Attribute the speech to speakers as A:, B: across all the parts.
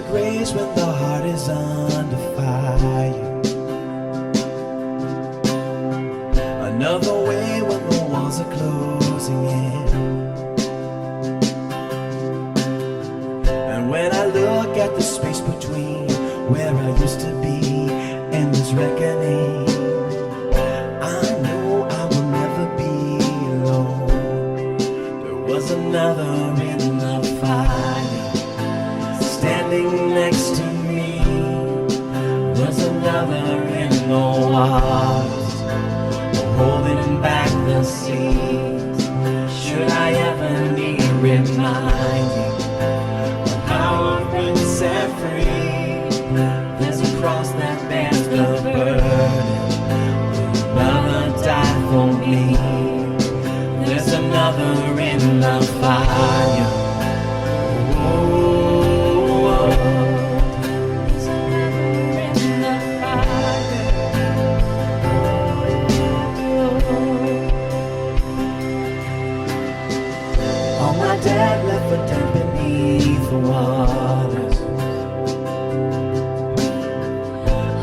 A: a grace when the heart is under fire. Another way when the walls are closing in. And when I look at the space between where I used to be and this reckoning, I know I will never be alone. There was another in the fire standing next to me. There's another in the waters holding back the seas. Should I ever need reminding of how I've been set free? There's a cross that bears the burden. Another died for me. There's another in the fire. Dad left for dead beneath the waters.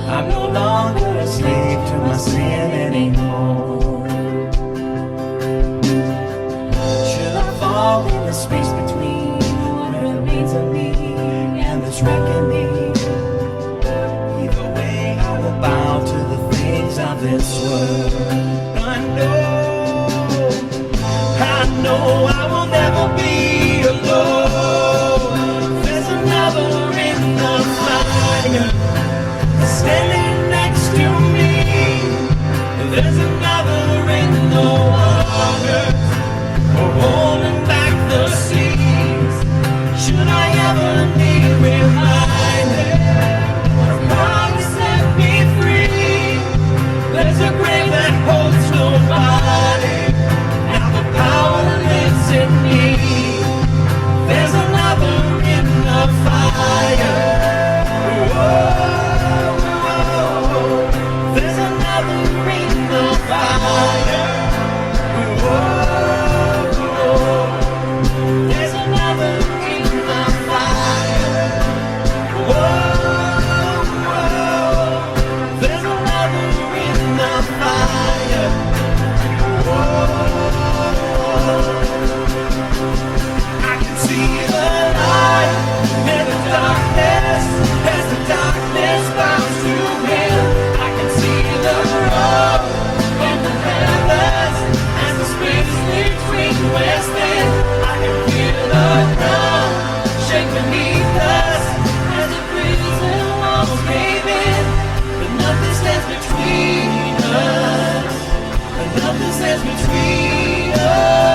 A: I'm no longer a slave to my sin anymore. Should I fall in the space between what remains of me and this reckoning? Either way, I will bow to the things of this world. I know I will never be alone. There's another in the fire standing next to me. There's another in the waters holding back the seas. Should I ever need reminded of how you set me free? There's a grave that holds nobody. Now the power lives in me. There's another in the fire. Whoa, whoa. There's another in the fire. Whoa, whoa. There's another in the fire. Whoa, whoa. There's another in the fire. Whoa. I can see the light in the darkness as the darkness bows to him. I can see the road in the heavens as the space between west and I can feel the ground shake beneath us as the prison walls cave in. But nothing stands between us. But nothing stands between us.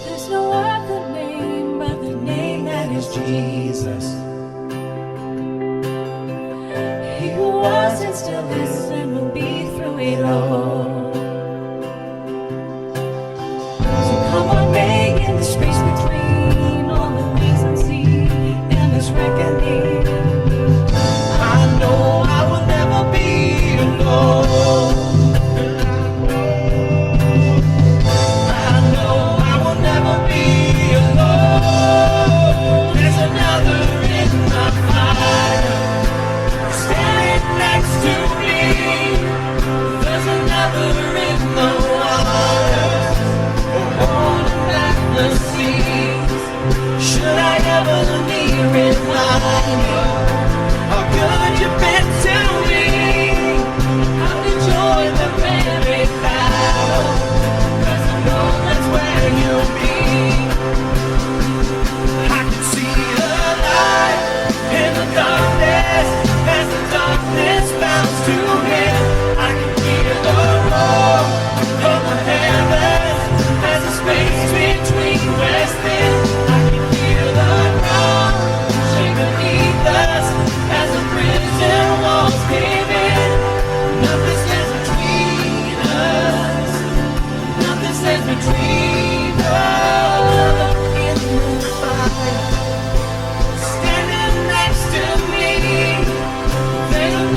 A: There's no other name but the name that is Jesus. He who was and still is and will be through it all. So come on, make in the space between all the things unseen and this reckoning. I know I will never be alone. I know I will never be alone. There's another in the fire standing next to me. There's another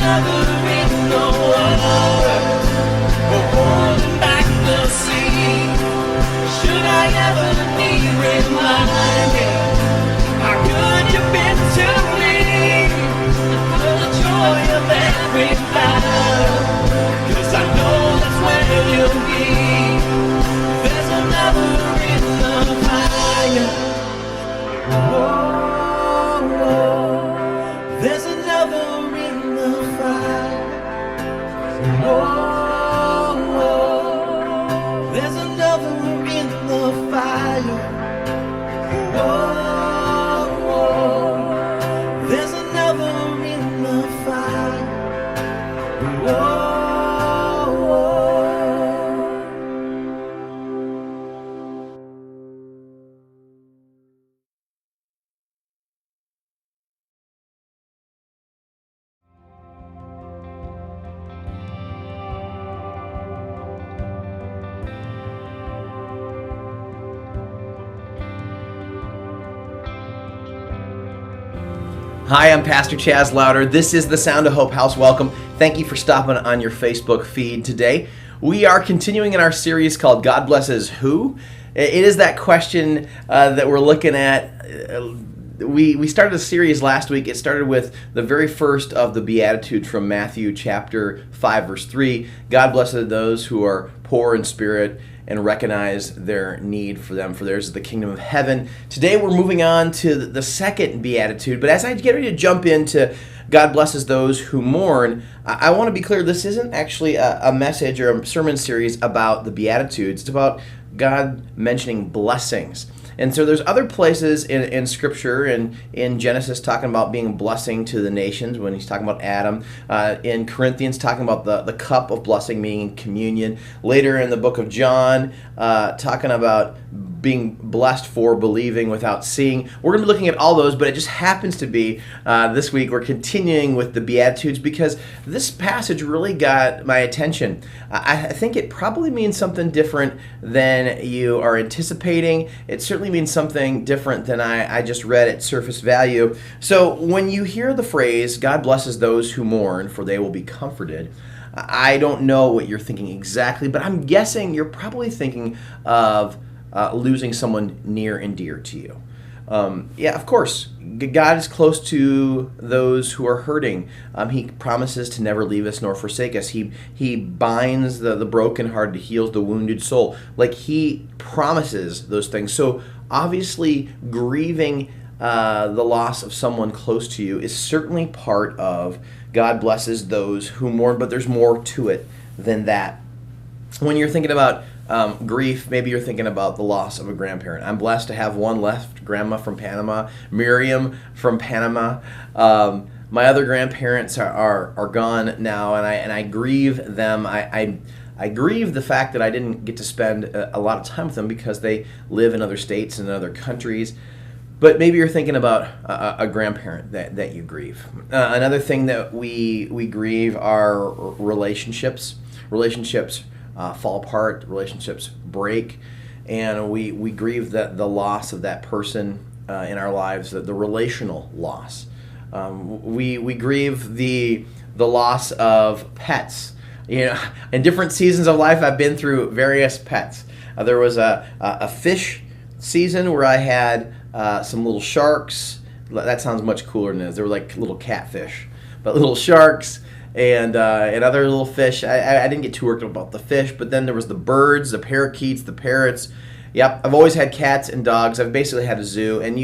A: another in the water, or holding back the sea. Should I ever need reminding how good you've been to me, for the joy of every battle, 'cause I know that's where you'll be. There's another in the fire. Oh, there's another in the fire. Oh, there's another in the fire. Oh, there's another in the fire. Oh. Hi, I'm Pastor Chaz Lowder. This is the Sound of Hope House. Welcome. Thank you for stopping on your Facebook feed today. We are continuing in our series called God Blesses Who? It is that question that we're looking at. We started a series last week. It started with the very first of the Beatitudes from Matthew chapter 5, verse 3. God blesses those who are poor in spirit and recognize their need for them, for theirs is the kingdom of heaven. Today we're moving on to the second Beatitude, but as I get ready to jump into God blesses those who mourn, I want to be clear, this isn't actually a message or a sermon series about the Beatitudes. It's about God mentioning blessings. And so there's other places in Scripture, and in Genesis talking about being a blessing to the nations when he's talking about Adam. In Corinthians talking about the cup of blessing, meaning communion. Later in the book of John talking about being blessed for believing without seeing. We're going to be looking at all those, but it just happens to be this week we're continuing with the Beatitudes because this passage really got my attention. I think it probably means something different than you are anticipating. It certainly means something different than I just read at surface value. So when you hear the phrase, God blesses those who mourn, for they will be comforted, I don't know what you're thinking exactly, but I'm guessing you're probably thinking of losing someone near and dear to you. Yeah, of course, God is close to those who are hurting. He promises to never leave us nor forsake us. He binds the brokenhearted, heals the wounded soul. Like, he promises those things. So obviously, grieving the loss of someone close to you is certainly part of God blesses those who mourn, but there's more to it than that. When you're thinking about grief, maybe you're thinking about the loss of a grandparent. I'm blessed to have one left, Grandma from Panama, Miriam from Panama. My other grandparents are gone now, and I grieve them. I grieve the fact that I didn't get to spend a lot of time with them because they live in other states and in other countries. But maybe you're thinking about a grandparent that you grieve. Another thing that we grieve are relationships. Relationships fall apart, relationships break, and we grieve the loss of that person in our lives, the relational loss. We grieve the loss of pets. You know, in different seasons of life, I've been through various pets. There was a fish season where I had some little sharks. That sounds much cooler than it is. They were like little catfish, but little sharks. And other little fish. I didn't get too worked up about the fish, but then there was the birds, the parakeets, the parrots. Yep, I've always had cats and dogs. I've basically had a zoo. And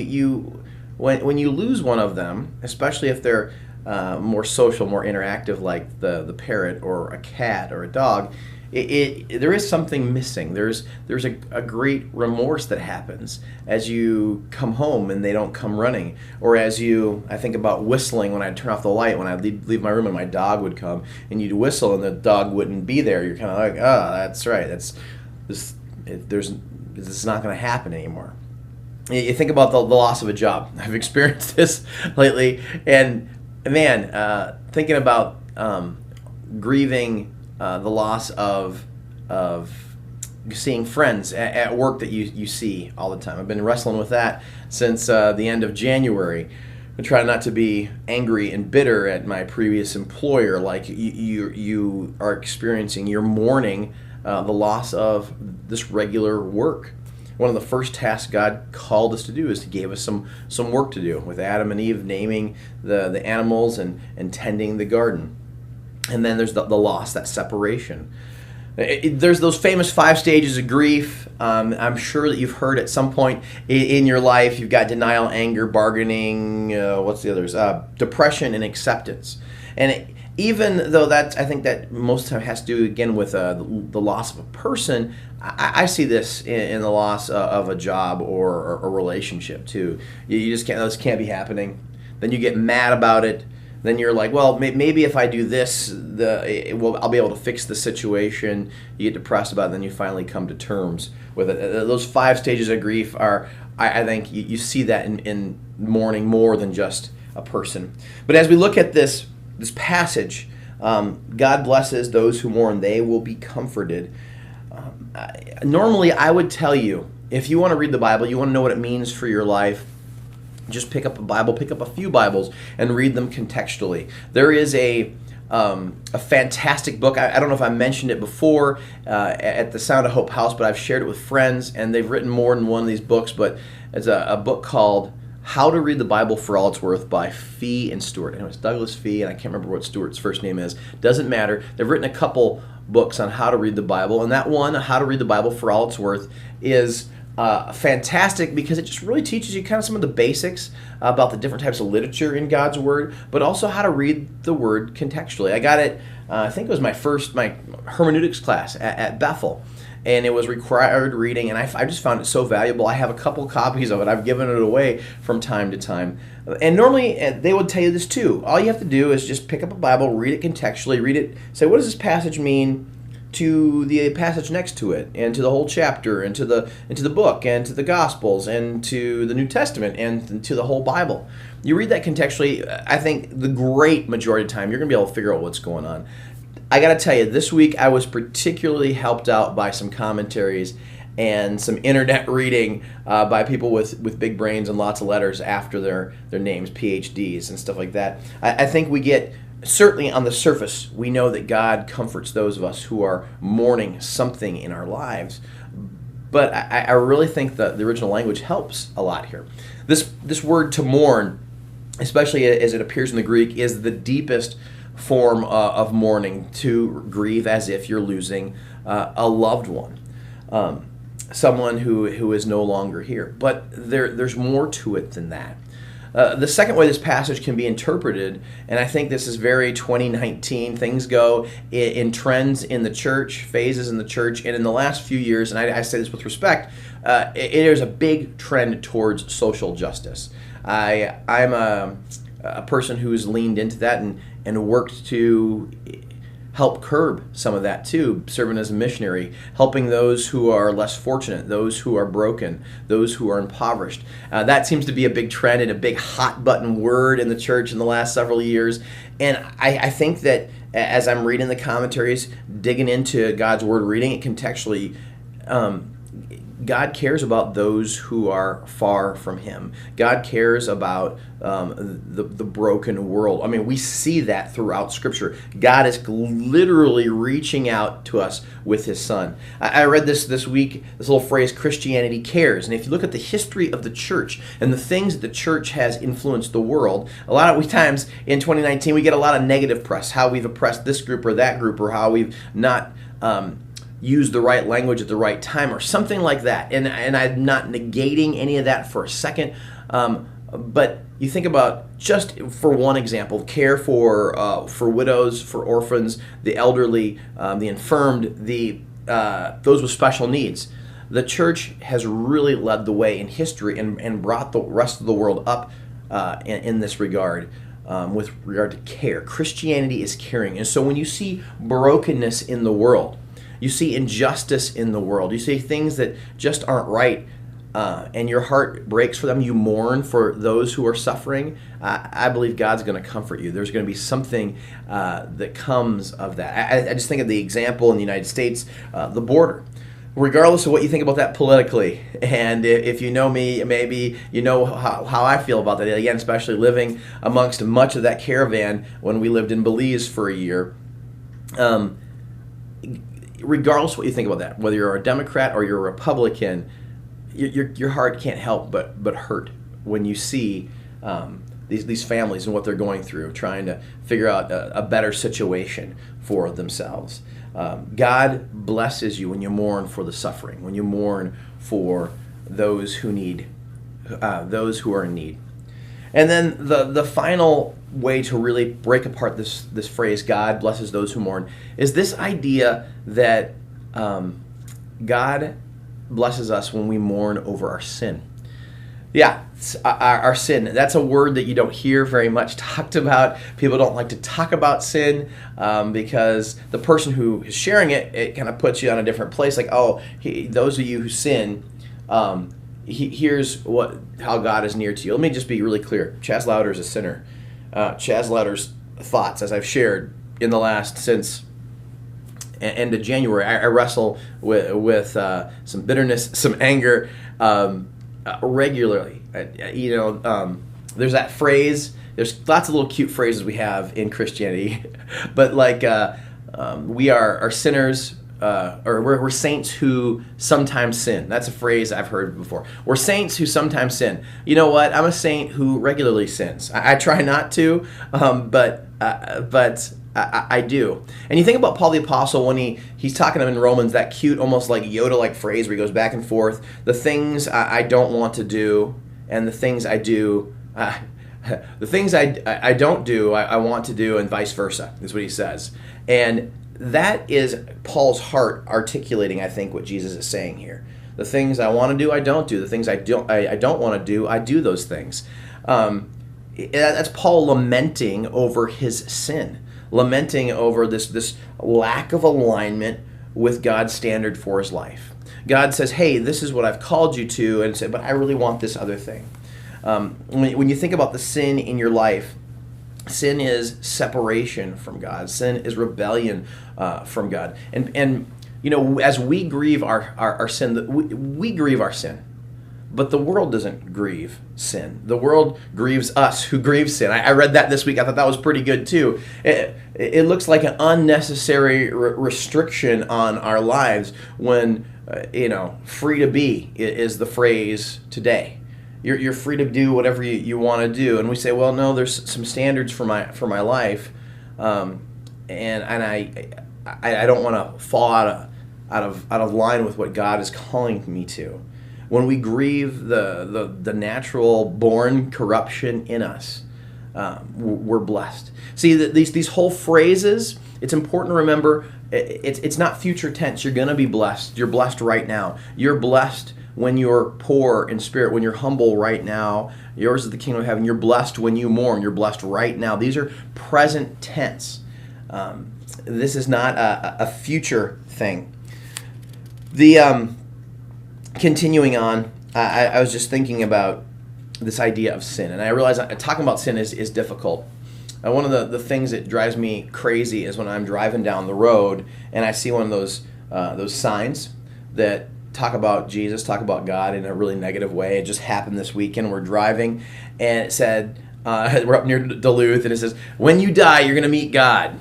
A: when you lose one of them, especially if they're more social, more interactive, like the parrot or a cat or a dog, there is something missing. There's a great remorse that happens as you come home and they don't come running, or I think about whistling when I turn off the light when I leave my room and my dog would come and you'd whistle and the dog wouldn't be there. You're kind of like, oh, that's right. This is not going to happen anymore. You think about the loss of a job. I've experienced this lately, and man, thinking about grieving the loss of seeing friends at work that you see all the time. I've been wrestling with that since the end of January.
B: I try not to be angry and bitter at my previous employer, like you are experiencing. You're mourning the loss of this regular work. One of the first tasks God called us to do is He gave us some work to do with Adam and Eve, naming the animals and tending the garden. And then there's the loss, that separation. There's those famous 5 stages of grief. I'm sure that you've heard at some point in your life. You've got denial, anger, bargaining, what's the others? Depression and acceptance. And even though I think that most of the time has to do, again, with the loss of a person, I see this in the loss of a job or a relationship too. You just can't, those can't be happening. Then you get mad about it. Then you're like, well, maybe if I do this, I'll be able to fix the situation. You get depressed about it, then you finally come to terms with it. Those 5 stages of grief are, I think, you see that in mourning more than just a person. But as we look at this passage, God blesses those who mourn; they will be comforted. Normally, I would tell you, if you want to read the Bible, you want to know what it means for your life, just pick up a Bible, pick up a few Bibles, and read them contextually. There is a fantastic book. I don't know if I mentioned it before at the Sound of Hope House, but I've shared it with friends, and they've written more than one of these books, but it's a book called How to Read the Bible for All It's Worth by Fee and Stewart. And it was Douglas Fee, and I can't remember what Stewart's first name is. Doesn't matter. They've written a couple books on how to read the Bible, and that one, How to Read the Bible for All It's Worth, is fantastic because it just really teaches you kind of some of the basics about the different types of literature in God's Word, but also how to read the Word contextually. I got it, I think it was my hermeneutics class at Bethel, and it was required reading, and I just found it so valuable. I have a couple copies of it. I've given it away from time to time. And normally, they would tell you this too. All you have to do is just pick up a Bible, read it contextually, read it, say, what does this passage mean to the passage next to it, and to the whole chapter, and to the book, and to the Gospels, and to the New Testament, and to the whole Bible. You read that contextually, I think the great majority of the time, you're going to be able to figure out what's going on. I got to tell you, this week I was particularly helped out by some commentaries and some internet reading by people with big brains and lots of letters after their names, PhDs and stuff like that. I think we get, certainly on the surface, we know that God comforts those of us who are mourning something in our lives. But I really think that the original language helps a lot here. This word to mourn, especially as it appears in the Greek, is the deepest form of mourning, to grieve as if you're losing a loved one, someone who is no longer here. But there's more to it than that. The second way this passage can be interpreted, and I think this is very 2019, things go in trends in the church, phases in the church, and in the last few years, and I say this with respect, there's a big trend towards social justice. I'm a person who's leaned into that and worked to help curb some of that too, serving as a missionary, helping those who are less fortunate, those who are broken, those who are impoverished. That seems to be a big trend and a big hot button word in the church in the last several years. And I think that as I'm reading the commentaries, digging into God's Word, reading it contextually, God cares about those who are far from Him. God cares about the broken world. I mean, we see that throughout Scripture. God is literally reaching out to us with His Son. I read this week, this little phrase, Christianity cares. And if you look at the history of the church and the things that the church has influenced the world, a lot of times in 2019 we get a lot of negative press, how we've oppressed this group or that group, or how we've not use the right language at the right time, or something like that. And I'm not negating any of that for a second, but you think about, just for one example, care for widows, for orphans, the elderly, the infirmed, those with special needs. The church has really led the way in history and brought the rest of the world up in this regard. With regard to care. Christianity is caring. And so when you see brokenness in the world, you see injustice in the world, you see things that just aren't right, and your heart breaks for them, you mourn for those who are suffering, I believe God's going to comfort you. There's going to be something that comes of that. I just think of the example in the United States, the border. regardless of what you think about that politically, and if you know me, maybe you know how I feel about that. Again, especially living amongst much of that caravan when we lived in Belize for a year. Regardless of what you think about that, whether you're a Democrat or you're a Republican, your heart can't help but hurt when you see these families and what they're going through, trying to figure out a better situation for themselves. God blesses you when you mourn for the suffering, when you mourn for those who need, those who are in need. And then the final way to really break apart this phrase, God blesses those who mourn, is this idea that God blesses us when we mourn over our sin. Yeah, our sin. That's a word that you don't hear very much talked about. People don't like to talk about sin because the person who is sharing it kind of puts you on a different place. Like, those of you who sin, here's how God is near to you. Let me just be really clear. Chaz Lowder is a sinner. Chaz Lowder's thoughts, as I've shared in the last since end of January, I wrestle with some bitterness, some anger regularly. There's that phrase. There's lots of little cute phrases we have in Christianity, but like we are sinners. Or we're saints who sometimes sin. That's a phrase I've heard before. We're saints who sometimes sin. You know what? I'm a saint who regularly sins. I try not to, but I do. And you think about Paul the Apostle when he's talking to them in Romans, that cute, almost like Yoda-like phrase where he goes back and forth. The things I don't want to do, and the things I do, the things I don't do, I want to do, and vice versa, is what he says. And that is Paul's heart articulating, I think, what Jesus is saying here. The things I want to do, I don't do. The things I don't want to do, I do those things. That's Paul lamenting over his sin, lamenting over this lack of alignment with God's standard for his life. God says, hey, this is what I've called you to, and said, but I really want this other thing. When you think about the sin in your life, sin is separation from God. Sin is rebellion from God. And as we grieve our sin, we grieve our sin. But the world doesn't grieve sin. The world grieves us who grieve sin. I read that this week. I thought that was pretty good too. It looks like an unnecessary restriction on our lives when, free to be is the phrase today. You're free to do whatever you want to do, and we say, well, no, there's some standards for my life, and I don't want to fall out of line with what God is calling me to. When we grieve the natural born corruption in us, we're blessed. See, these whole phrases, it's important to remember. It's not future tense. You're going to be blessed. You're blessed right now. You're blessed when you're poor in spirit, when you're humble right now. Yours is the kingdom of heaven. You're blessed when you mourn. You're blessed right now. These are present tense. This is not a future thing. Continuing on, I was just thinking about this idea of sin, and I realize talking about sin is difficult. One of the things that drives me crazy is when I'm driving down the road and I see one of those signs that talk about Jesus, talk about God in a really negative way. It just happened this weekend. We're driving, and it said, we're up near Duluth, and it says, when you die, you're going to meet God.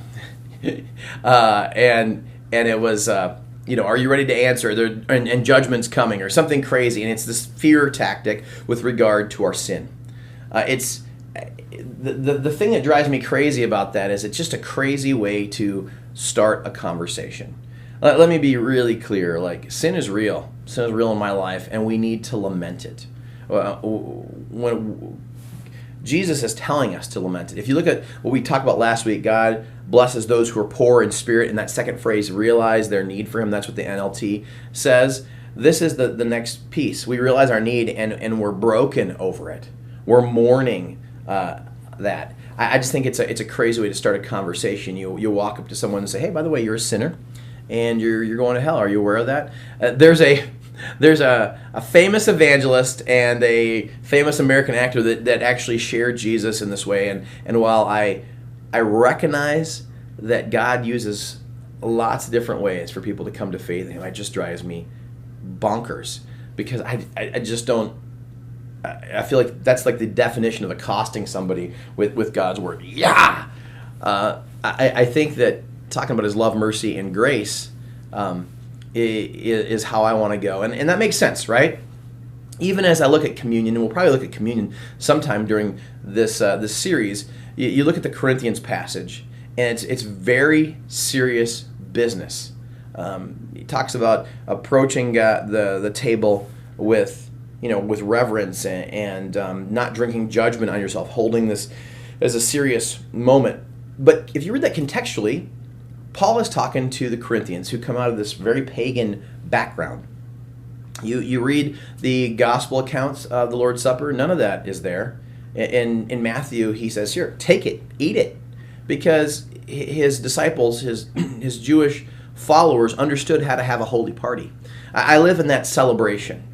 B: And it was, are you ready to answer? And judgment's coming, or something crazy. And it's this fear tactic with regard to our sin. It's the thing that drives me crazy about that is it's just a crazy way to start a conversation. Let me be really clear. Like, sin is real. Sin is real in my life, and we need to lament it. When Jesus is telling us to lament it. If you look at what we talked about last week, God blesses those who are poor in spirit. In that second phrase, realize their need for Him. That's what the NLT says. This is the next piece. We realize our need, and we're broken over it. We're mourning that. I just think it's a crazy way to start a conversation. You walk up to someone and say, hey, by the way, you're a sinner, and you're going to hell. Are you aware of that? There's a famous evangelist and a famous American actor that actually shared Jesus in this way. And while I recognize that God uses lots of different ways for people to come to faith in Him, it just drives me bonkers because I just don't. I feel like that's like the definition of accosting somebody with God's word. Yeah, I think that talking about His love, mercy, and grace is how I want to go, and that makes sense, right? Even as I look at communion, and we'll probably look at communion sometime during this series. You look at the Corinthians passage, and it's very serious business. He talks about approaching the table with reverence and not drinking judgment on yourself, holding this as a serious moment. But if you read that contextually, Paul is talking to the Corinthians who come out of this very pagan background. You read the gospel accounts of the Lord's Supper, none of that is there. In Matthew, he says, here, take it, eat it. Because his disciples, his Jewish followers understood how to have a holy party. I live in that celebration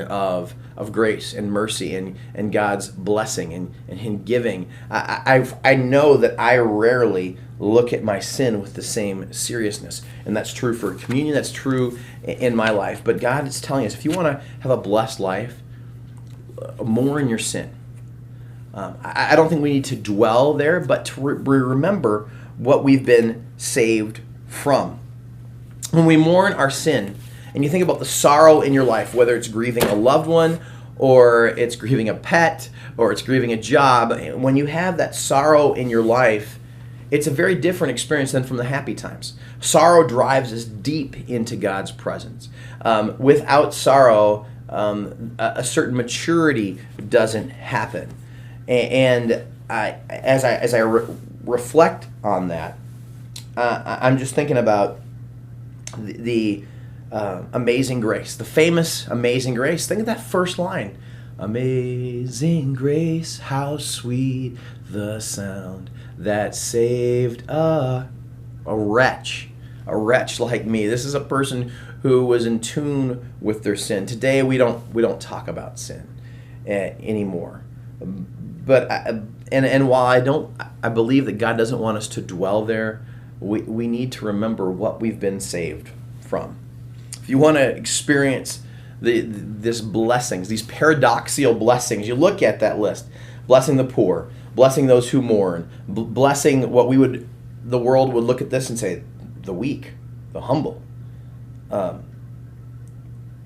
B: of grace and mercy and God's blessing and Him giving. I know that I rarely look at my sin with the same seriousness. And that's true for communion, that's true in my life. But God is telling us, if you want to have a blessed life, mourn your sin. I don't think we need to dwell there, but to remember what we've been saved from. When we mourn our sin, and you think about the sorrow in your life, whether it's grieving a loved one, or it's grieving a pet, or it's grieving a job, when you have that sorrow in your life, it's a very different experience than from the happy times. Sorrow drives us deep into God's presence. Without sorrow, a certain maturity doesn't happen. And as I reflect on that, I'm just thinking about the Amazing Grace, the famous Amazing Grace. Think of that first line. Amazing grace, how sweet the sound that saved a wretch like me. This is a person who was in tune with their sin. Today we don't talk about sin anymore. But while I believe that God doesn't want us to dwell there, we need to remember what we've been saved from. If you want to experience these blessings, these paradoxical blessings, you look at that list: blessing the poor, blessing those who mourn, blessing what the world would look at this and say, the weak, the humble,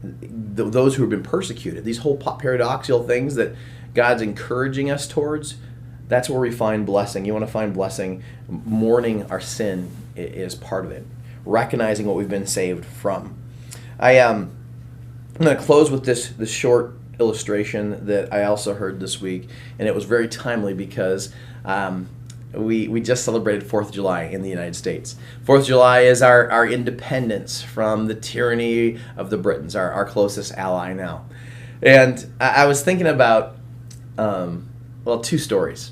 B: those who have been persecuted. These whole paradoxical things that God's encouraging us towards, that's where we find blessing. You want to find blessing, mourning our sin is part of it. Recognizing what we've been saved from. I'm going to close with this short illustration that I also heard this week, and it was very timely because we just celebrated 4th of July in the United States. 4th of July is our independence from the tyranny of the Britons, our closest ally now. And I was thinking about, two stories.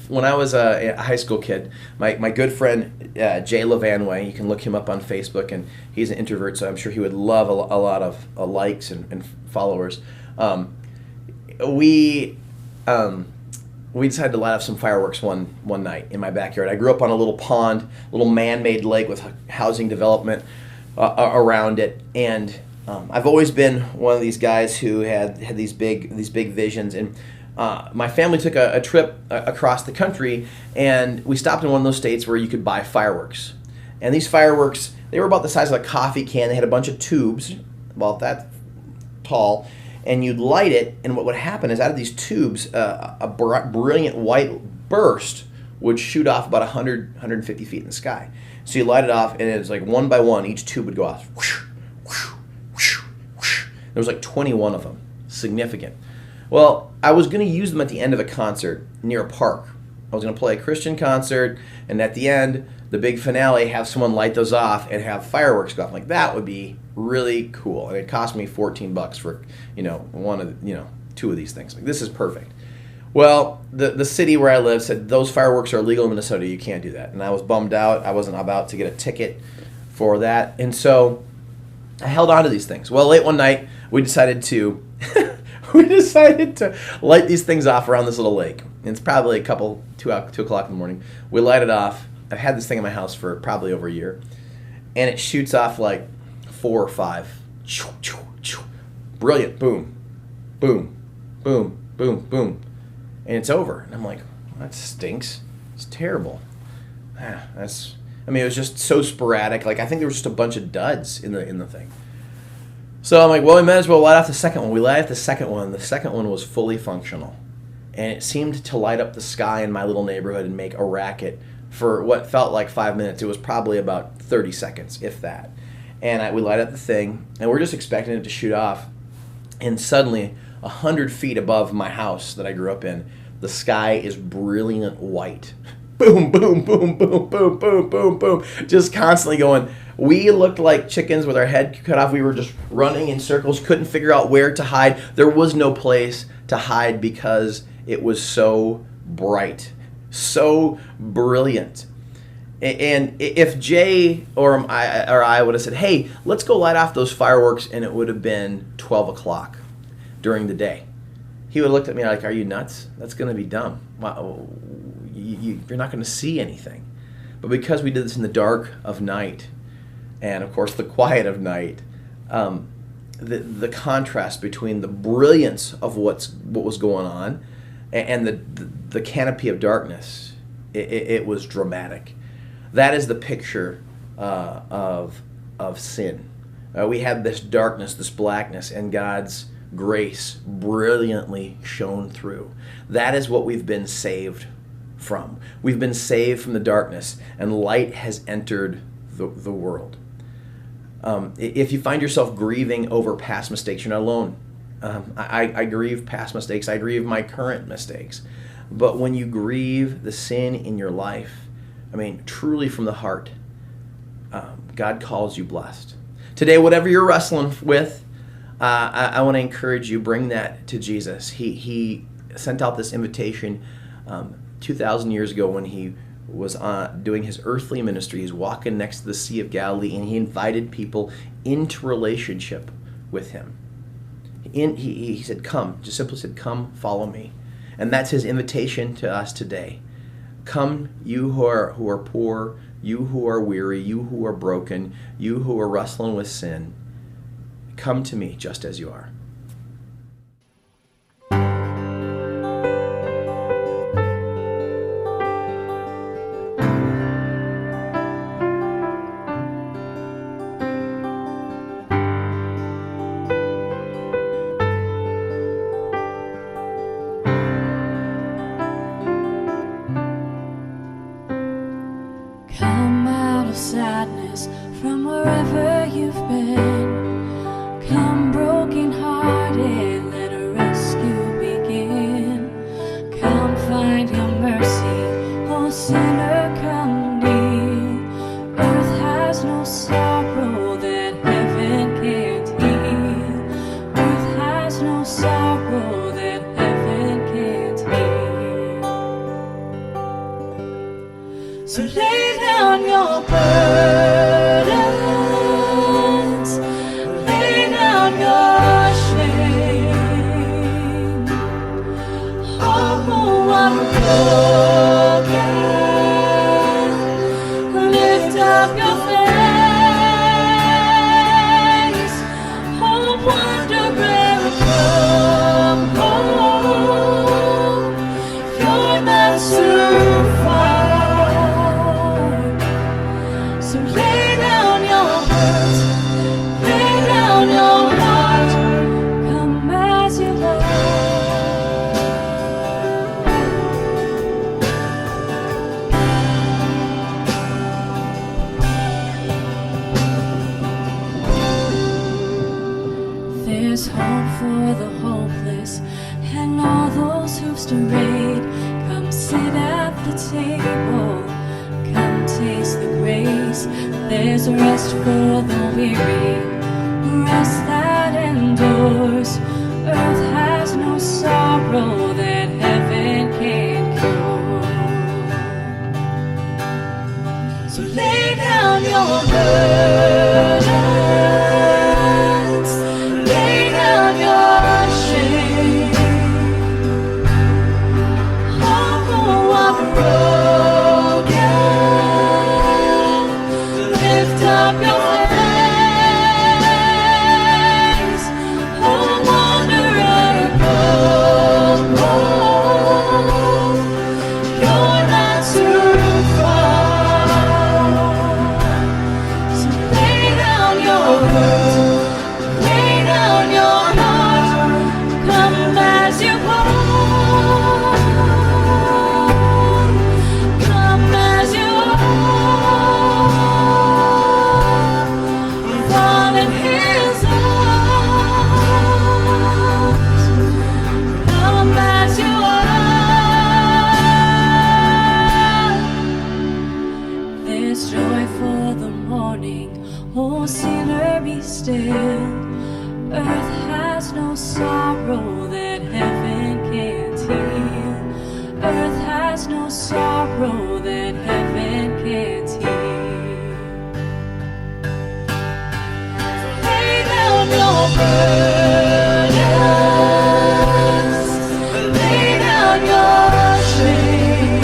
B: When I was a high school kid, my good friend Jay Levanway, you can look him up on Facebook, and he's an introvert, so I'm sure he would love a lot of likes and followers. We decided to light off some fireworks one night in my backyard. I grew up on a little pond, little man-made lake with housing development around it, and I've always been one of these guys who had these big visions. And my family took a trip across the country, and we stopped in one of those states where you could buy fireworks. And these fireworks, they were about the size of a coffee can. They had a bunch of tubes, about that tall, and you'd light it, and what would happen is out of these tubes, a brilliant white burst would shoot off about 150 feet in the sky. So you light it off, and it's like one by one, each tube would go off. There was like 21 of them. Significant. Well, I was going to use them at the end of a concert near a park. I was going to play a Christian concert, and at the end, the big finale, have someone light those off and have fireworks go off. Like, that would be really cool. And it cost me $14 for, two of these things. Like, this is perfect. Well, the city where I live said those fireworks are illegal in Minnesota. You can't do that. And I was bummed out. I wasn't about to get a ticket for that. And so I held on to these things. Well, late one night, we decided to light these things off around this little lake. And it's probably 2 o'clock in the morning. We light it off. I've had this thing in my house for probably over a year. And it shoots off like 4 or 5. Brilliant. Boom, boom, boom, boom, boom. And it's over. And I'm like, that stinks. It's terrible. It was just so sporadic. Like, I think there was just a bunch of duds in the thing. So I'm like, well, we might as well light off the second one. We light off the second one. The second one was fully functional. And it seemed to light up the sky in my little neighborhood and make a racket for what felt like 5 minutes. It was probably about 30 seconds, if that. And we light up the thing, and we're just expecting it to shoot off. And suddenly, 100 feet above my house that I grew up in, the sky is brilliant white. Boom, boom, boom, boom, boom, boom, boom, boom. Just constantly going. We looked like chickens with our head cut off. We were just running in circles, couldn't figure out where to hide. There was no place to hide because it was so bright, so brilliant. And if Jay or I would have said, hey, let's go light off those fireworks, and it would have been 12 o'clock during the day, he would have looked at me like, are you nuts? That's going to be dumb. Wow, you're not going to see anything. But because we did this in the dark of night, and of course the quiet of night, the contrast between the brilliance of what was going on and the canopy of darkness, it was dramatic. That is the picture of sin. We had this darkness, this blackness, and God's grace brilliantly shone through. That is what we've been saved from. We've been saved from the darkness, and light has entered the world. If you find yourself grieving over past mistakes, you're not alone. I grieve past mistakes. I grieve my current mistakes. But when you grieve the sin in your life, truly from the heart, God calls you blessed. Today, whatever you're wrestling with, I want to encourage you, bring that to Jesus. He sent out this invitation 2,000 years ago when he was doing his earthly ministry. He's walking next to the Sea of Galilee, and he invited people into relationship with him. He said, come, just simply said, come, follow me. And that's his invitation to us today. Come, you who are poor, you who are weary, you who are broken, you who are wrestling with sin. Come to me just as you are.
C: Come out of sadness from wherever you've been. Come broken-hearted, let a rescue begin. Come find your mercy, oh sinner, come near. Earth has no sorrow that heaven can't heal. Earth has no sorrow that heaven can't heal. So lay down your burdens, lay down your shame. Oh, I'm broken. Lift up your face. Oh, wonder where it come home. You're not too far. So lay down your hurt, lay down your heart, come as you are. There's hope for the hopeless and all those who've strayed. Come sit at the table, come taste the grace. There's rest for the weary, rest that endures. Earth has no sorrow that heaven can't cure. So lay down your burdens, lay down your shame. Oh, I'm broken. Lift up your face. Oh, sinner, be still. Earth has no sorrow that heaven can't heal. Earth has no sorrow that heaven can't heal. Lay down your burdens, lay down your shame.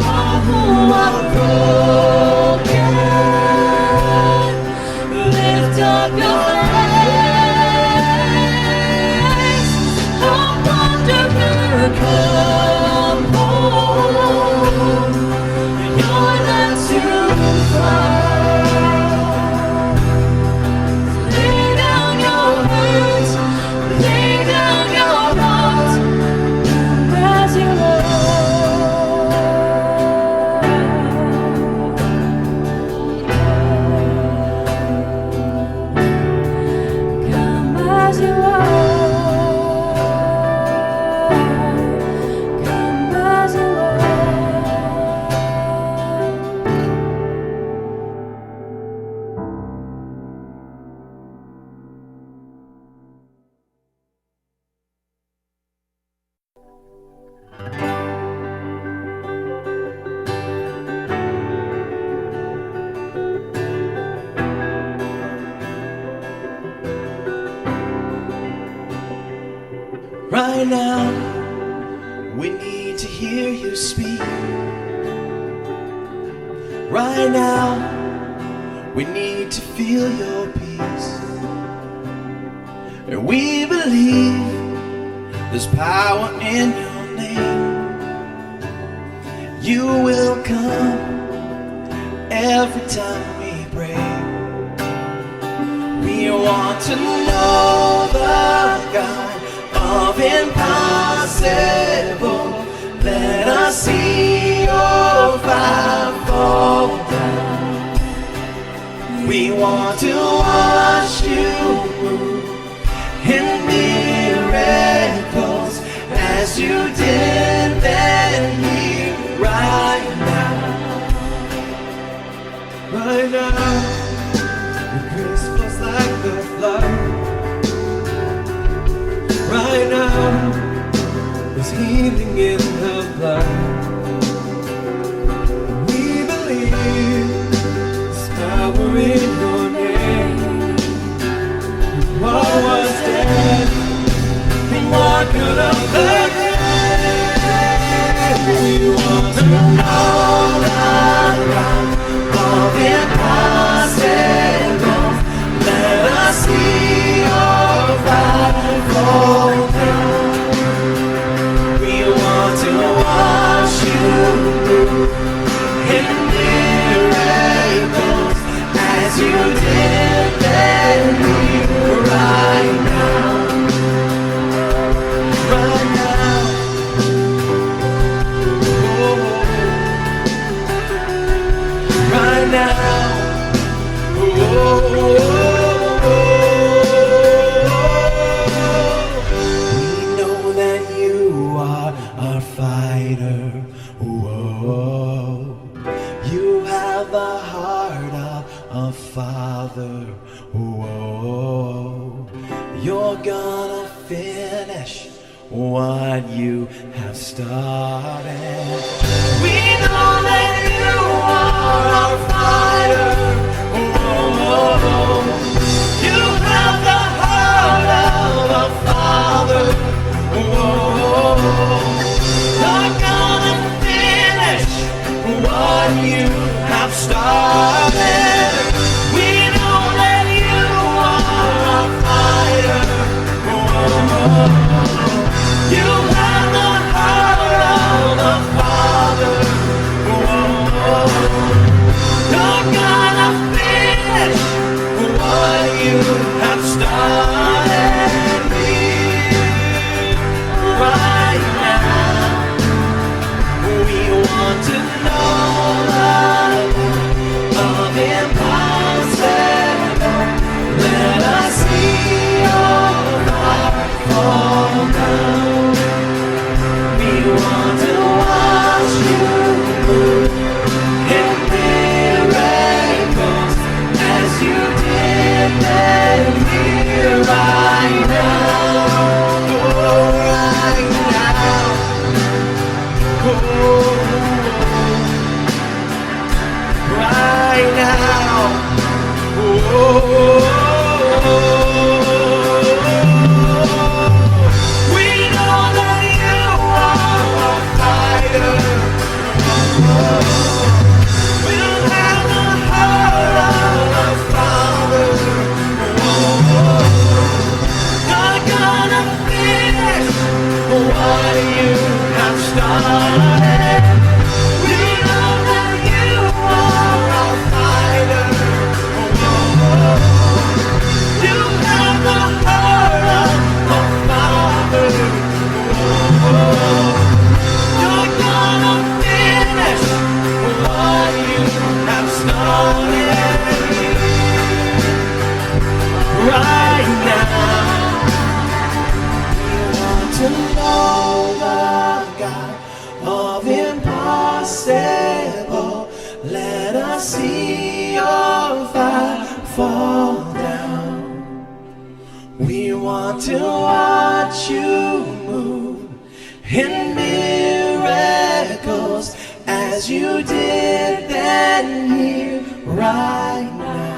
C: All who are broken, lift up your hands. Oh, wanderer, come home. You're not too far. Lay down your hurts, lay down your heart, come as you are. Come as you are. Come as you are.
A: Right now, we need to hear you speak. Right now, we need to feel your peace. And we believe there's power in your name. You will come every time we pray. We want to know the God of impossible. Let us see your fire fall down. We want to watch you move in miracles as you did then here right now. Right now, your grace flows like the flood. Right now, there's healing in the blood. We believe there's power in your name. What was dead, and what could have been? We want to know the God of impossible. Let us see your fire fall down. We want to watch you move in miracles as you did then here right now. Right now. Oh. Right now. Oh. Our fighter, whoa. You have the heart of a father, whoa. You're gonna finish what you have started. We know that you are our fighter, whoa. You have the heart of a father, whoa. You're gonna finish what you have started. We know that you are a fighter. You have the heart of a see your fire fall down. We want to watch you move in miracles as you did then here right now.